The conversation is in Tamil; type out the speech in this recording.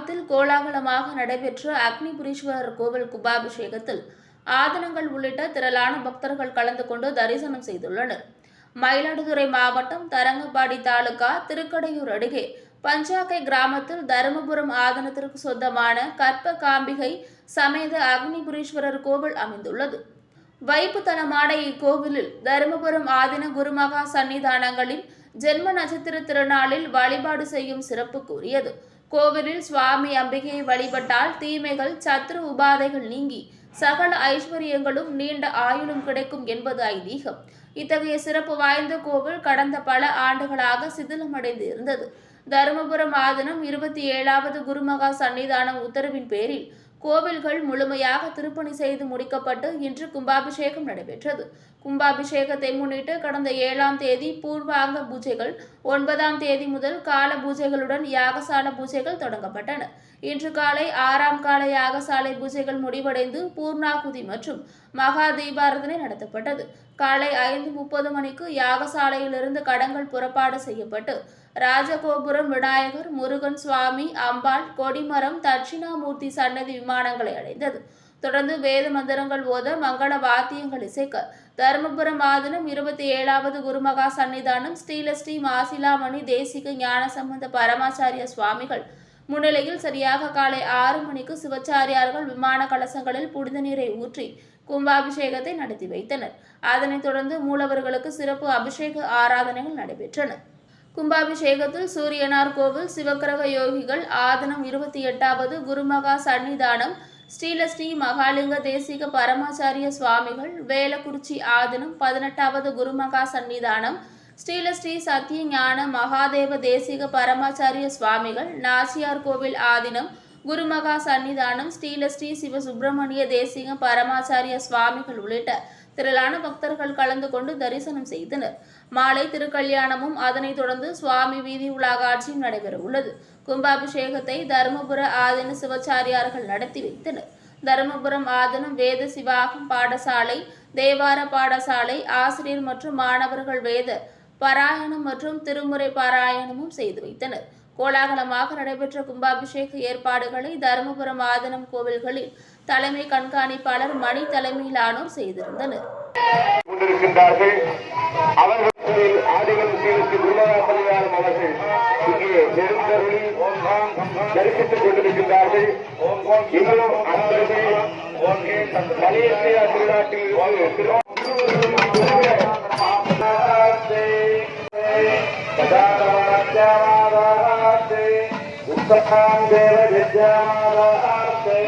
கிராமத்தில் கோலாகலமாக நடைபெற்ற அக்னிபுரீஸ்வரர் கோவில் கும்பாபிஷேகத்தில் ஆதனங்கள் உள்ளிட்ட திரளான பக்தர்கள் கலந்து கொண்டு தரிசனம் செய்துள்ளனர். மயிலாடுதுறை மாவட்டம் தரங்கம்பாடி தாலுகா திருக்கடையூர் அருகே பஞ்சாக்கை கிராமத்தில் தருமபுரம் ஆதனத்திற்கு சொந்தமான கற்ப காம்பிகை சமேத அக்னிபுரீஸ்வரர் கோவில் அமைந்துள்ளது. வைப்பு தலமான இக்கோவிலில் தருமபுரம் ஆதின குருமகா சன்னிதானங்களின் ஜென்ம நட்சத்திர திருநாளில் வழிபாடு செய்யும் சிறப்பு கூறியது. கோவிலில் சுவாமி அம்பிகையை வழிபட்டால் தீமைகள் சத்ரு உபாதைகள் நீங்கி சகல ஐஸ்வர்யங்களும் நீண்ட ஆயுளும் கிடைக்கும் என்பது ஐதீகம். இத்தகைய சிறப்பு வாய்ந்த கோவில் கடந்த பல ஆண்டுகளாக சிதிலமடைந்து இருந்தது. தருமபுரம் ஆதீனம் 27வது குருமகா சன்னிதானம் உத்தரவின் பேரில் கோவில்கள் முழுமையாக திருப்பணி செய்து முடிக்கப்பட்டு இன்று கும்பாபிஷேகம் நடைபெற்றது. கும்பாபிஷேகத்தை முன்னிட்டு கடந்த 7ஆம் தேதி பூர்வாங்க பூஜைகள், 9ஆம் தேதி முதல் கால பூஜைகளுடன் யாகசால பூஜைகள் தொடங்கப்பட்டன. இன்று காலை 6ஆம் கால யாகசாலை பூஜைகள் முடிவடைந்து பூர்ணாகுதி மற்றும் மகா தீபாராதனை நடத்தப்பட்டது. காலை 5:30 மணிக்கு யாகசாலையிலிருந்து கடங்கள் புறப்பாடு செய்யப்பட்டு ராஜகோபுரம், விநாயகர், முருகன் சுவாமி, அம்பாள், கொடிமரம், தட்சிணாமூர்த்தி சன்னதி விமானங்களை அடைந்தது. தொடர்ந்து வேத மந்திரங்கள் ஓத மங்கள வாத்தியங்கள் இசைக்க தருமபுரம் ஆதீனம் 27வது குருமகா சன்னிதானம் ஸ்ரீலஸ்ரீ மாசிலாமணி தேசிக ஞான சம்பந்த பரமாச்சாரிய சுவாமிகள் முன்னிலையில் சரியாக காலை 6 மணிக்கு சிவச்சாரியார்கள் விமான கலசங்களில் புனித நீரை ஊற்றி கும்பாபிஷேகத்தை நடத்தி வைத்தனர். அதனைத் தொடர்ந்து மூலவர்களுக்கு சிறப்பு அபிஷேக ஆராதனைகள் நடைபெற்றன. கும்பாபிஷேகத்தில் சூரியனார் கோவில், சிவக்கிரக யோகிகள் ஆதீனம் 28வது குருமகா சன்னிதானம் ஸ்ரீலஸ்ரீ மகாலிங்க தேசிக பரமாச்சாரிய சுவாமிகள், வேலக்குறிச்சி ஆதீனம் 18வது குருமகா சன்னிதானம் ஸ்ரீலஸ்ரீ சத்திய ஞான மகாதேவ தேசிக பரமாச்சாரிய சுவாமிகள், நாச்சியார் கோவில் ஆதீனம் குருமகா சன்னிதானம் ஸ்ரீலஸ்ரீ சிவ சுப்பிரமணிய தேசிக பரமாச்சாரிய சுவாமிகள் உள்ளிட்ட திரளான பக்தர்கள் கலந்து கொண்டு தரிசனம் செய்தனர். மாலை திருக்கல்யாணமும் அதனைத் தொடர்ந்து சுவாமி வீதி உலா காட்சியும் நடைபெற உள்ளது. கும்பாபிஷேகத்தை தருமபுர ஆதீன சிவச்சாரியார்கள் நடத்தி வைத்தனர். தருமபுரம் ஆதீனம் வேத சிவாகம் பாடசாலை, தேவார பாடசாலை ஆசிரியர் மற்றும் மாணவர்கள் வேத பாராயணம் மற்றும் திருமுறை பாராயணமும் செய்து வைத்தனர். கோலாகலமாக நடைபெற்ற கும்பாபிஷேக ஏற்பாடுகளை தருமபுரம் ஆதீனம் கோவில்களில் தலைமை கண்காணிப்பாளர் மணி தலைமையிலானோர் செய்திருந்தனர். தரிசித்துக் கொண்டிருக்கின்றார்கள். இன்னும் அன்பர்கள் மலேசியா திருநாட்டில் உத்தராம் தேவ வித்யாமாதாஸ்தே